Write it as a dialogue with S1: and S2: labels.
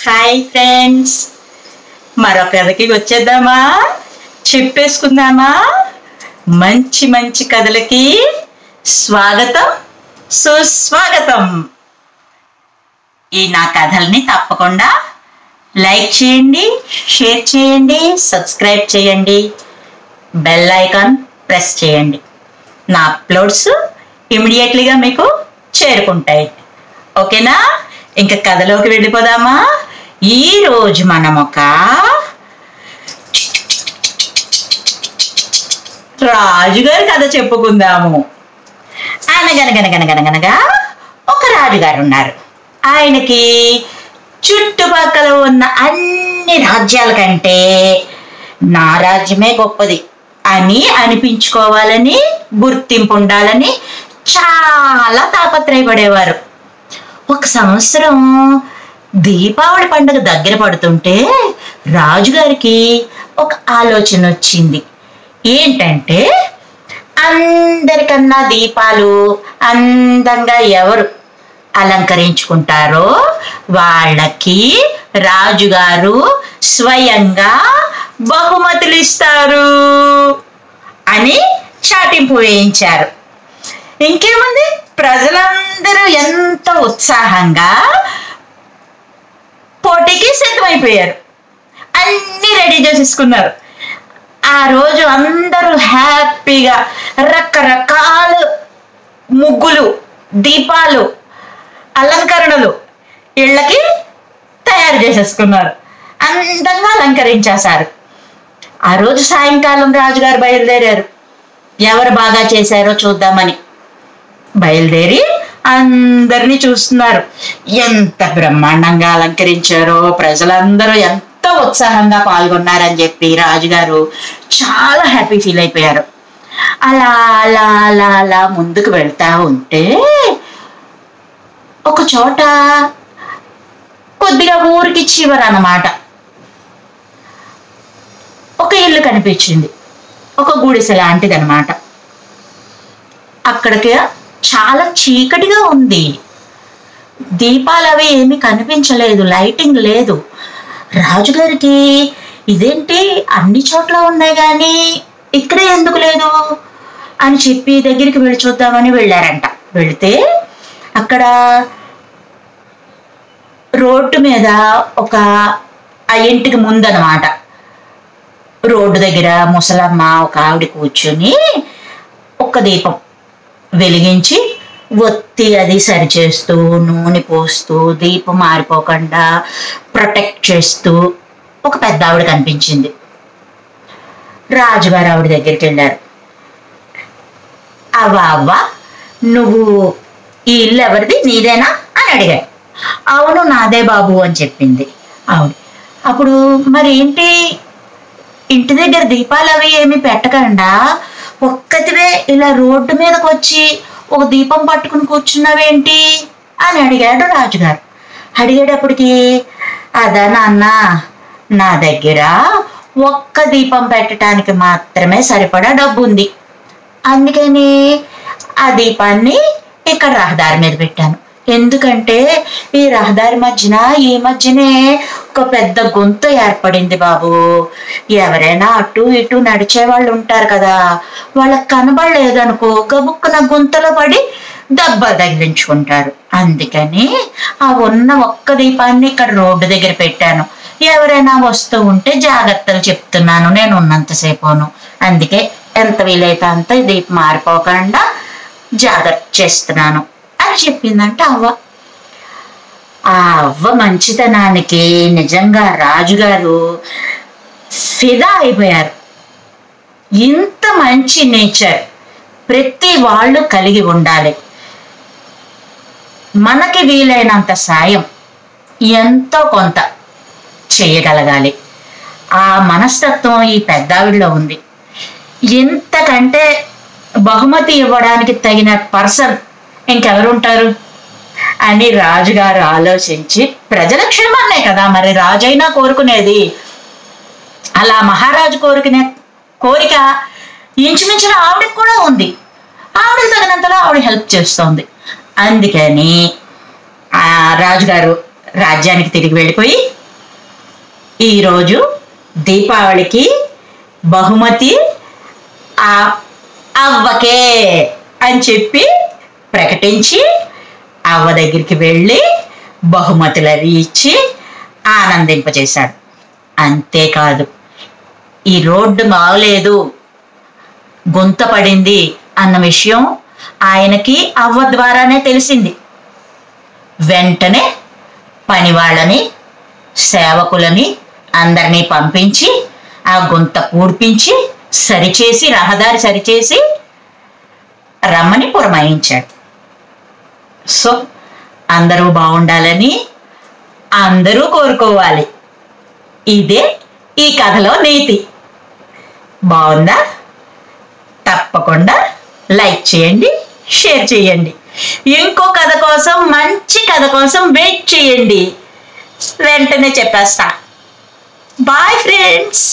S1: Hi friends, మరొక కథకి వచ్చేద్దామా? చెప్పేసుకుందామా? మంచి మంచి కథలకి స్వాగతం, సుస్వాగతం. ఈ నా కథల్ని తప్పకుండా లైక్ చేయండి, షేర్ చేయండి, సబ్స్క్రైబ్ చేయండి, బెల్ ఐకాన్ ప్రెస్ చేయండి. నా అప్లోడ్స్ ఇమీడియట్లీగా మీకు చేరుకుంటాయి. ఓకేనా? ఇంకా కథలోకి వెళ్ళిపోదామా? ఈరోజు మనం ఒక రాజుగారి కథ చెప్పుకుందాము. అనగనగనగనగనగనగా ఒక రాజుగారు ఉన్నారు. ఆయనకి చుట్టుపక్కల ఉన్న అన్ని రాజ్యాల కంటే నా రాజ్యమే గొప్పది అని అనిపించుకోవాలని, గుర్తింపు ఉండాలని చాలా తాపత్రయపడేవారు. ఒక సంవత్సరం దీపావళి పండుగ దగ్గర పడుతుంటే రాజుగారికి ఒక ఆలోచన వచ్చింది. ఏంటంటే, అందరికన్నా దీపాలు అందంగా ఎవరు అలంకరించుకుంటారో వాళ్ళకి రాజుగారు స్వయంగా బహుమతులు ఇస్తారు అని చాటింపు వేయించారు. ఇంకేముంది, ప్రజలందరూ ఎంతో ఉత్సాహంగా పోటీకి సిద్ధమైపోయారు. అన్ని రెడీ చేసేసుకున్నారు. ఆ రోజు అందరూ హ్యాపీగా రకరకాల ముగ్గులు, దీపాలు, అలంకరణలు ఇళ్ళకి తయారు చేసేసుకున్నారు. అందంగా అలంకరించేశారు. ఆ రోజు సాయంకాలం రాజుగారు బయలుదేరారు. ఎవరు బాగా చేశారో చూద్దామని బయలుదేరి అందరినీ చూస్తున్నారు. ఎంత బ్రహ్మాండంగా అలంకరించారో, ప్రజలందరూ ఎంతో ఉత్సాహంగా పాల్గొన్నారని చెప్పి రాజుగారు చాలా హ్యాపీ ఫీల్ అయిపోయారు. అలా అలా అలా అలా ముందుకు వెళ్తా ఉంటే ఒక చోట కొద్దిగా ఊరికి చివరన్నమాట ఒక ఇల్లు కనిపించింది. ఒక గుడిసె లాంటిది అనమాట. అక్కడికి చాలా చీకటిగా ఉంది. దీపాలు అవి ఏమీ కనిపించలేదు, లైటింగ్ లేదు. రాజుగారికి ఇదేంటి అన్ని చోట్ల ఉన్నాయి కానీ ఇక్కడే ఎందుకు లేదు అని చెప్పి దగ్గరికి వెళ్ళి చూద్దామని వెళ్ళారంట. వెళితే అక్కడ రోడ్డు మీద ఆ ఇంటికి ముందనమాట, రోడ్డు దగ్గర ముసలమ్మ ఒక ఆవిడ కూర్చుని ఒక్క దీపం వెలిగించి ఒత్తి అది సరిచేస్తూ, నూనె పోస్తూ, దీపం మారిపోకుండా ప్రొటెక్ట్ చేస్తూ ఒక పెద్ద ఆవిడ కనిపించింది. రాజుగారు ఆవిడ దగ్గరికి వెళ్ళారు. అవ్వ, నువ్వు ఈ ఇల్లు ఎవరిది, నీదేనా అని అడిగారు. అవును, నాదే బాబు అని చెప్పింది ఆవిడ. అప్పుడు మరి ఏంటి, ఇంటి దగ్గర దీపాలు అవి ఏమి పెట్టకుండా ఒక్కటివే ఇలా రోడ్డు మీదకి వచ్చి ఒక దీపం పట్టుకుని కూర్చున్నావేంటి అని అడిగాడు రాజుగారు. అడిగేటప్పటికి, అదా నాన్న, నా దగ్గర ఒక్క దీపం పెట్టడానికి మాత్రమే సరిపడా డబ్బు ఉంది, అందుకని ఆ దీపాన్ని ఇక్కడ రహదారి మీద పెట్టాను. ఎందుకంటే ఈ రహదారి ఈ మధ్యనే ఒక పెద్ద గొంతు ఏర్పడింది బాబు. ఎవరైనా అటు ఇటు నడిచే వాళ్ళు ఉంటారు కదా, వాళ్ళకి కనబడలేదనుకో గబుక్కున గుంతలో పడి దెబ్బలు తగిలించుకుంటారు. అందుకని ఆ ఉన్న ఒక్క దీపాన్ని ఇక్కడ రోడ్డు దగ్గర పెట్టాను. ఎవరైనా వస్తూ ఉంటే జాగ్రత్తలు చెప్తున్నాను, నేను ఉన్నంతసేపును. అందుకే ఎంత వీలైతే అంత దీపం మారిపోకుండా జాగ్రత్త చేస్తున్నాను అని చెప్పిందంట అవ్వ. ఆ అవ్వ మంచితనానికి నిజంగా రాజుగారు ఫిదా అయిపోయారు. ఇంత మంచి నేచర్ ప్రతి వాళ్ళు కలిగి ఉండాలి. మనకి వీలైనంత సాయం ఎంతో కొంత చేయగలగాలి. ఆ మనస్తత్వం ఈ పెద్దావిడిలో ఉంది. ఇంతకంటే బహుమతి ఇవ్వడానికి తగిన పర్సన్ ఇంకెవరుంటారు అని రాజుగారు ఆలోచించి, ప్రజల క్షేమాన్నే కదా మరి రాజైనా కోరుకునేది. అలా మహారాజు కోరుకునే కోరిక ఇంచుమించిన ఆవిడకి కూడా ఉంది. ఆవిడకి తగినంతలో ఆవిడ హెల్ప్ చేస్తోంది. అందుకని ఆ రాజుగారు రాజ్యానికి తిరిగి వెళ్ళిపోయి ఈరోజు దీపావళికి బహుమతి ఆ అవ్వకే అని చెప్పి ప్రకటించి అవ్వ దగ్గరికి వెళ్ళి బహుమతులు అవి ఇచ్చి ఆనందింపచేశాడు. అంతేకాదు, ఈ రోడ్డు బాగలేదు, గుంత పడింది అన్న విషయం ఆయనకి అవ్వ ద్వారానే తెలిసింది. వెంటనే పని వాళ్ళని, సేవకులని అందరినీ పంపించి ఆ గుంత పూడ్పించి సరిచేసి, రహదారి సరిచేసి రమ్మని పురమాయించాడు. సో అందరూ బాగుండాలని అందరూ కోరుకోవాలి. ఇదే ఈ కథలో నీతి. బాగుందా? తప్పకుండా లైక్ చేయండి, షేర్ చేయండి. ఇంకో కథ కోసం, మంచి కథ కోసం వెయిట్ చేయండి. వెంటనే చెప్పేస్తా. Bye friends.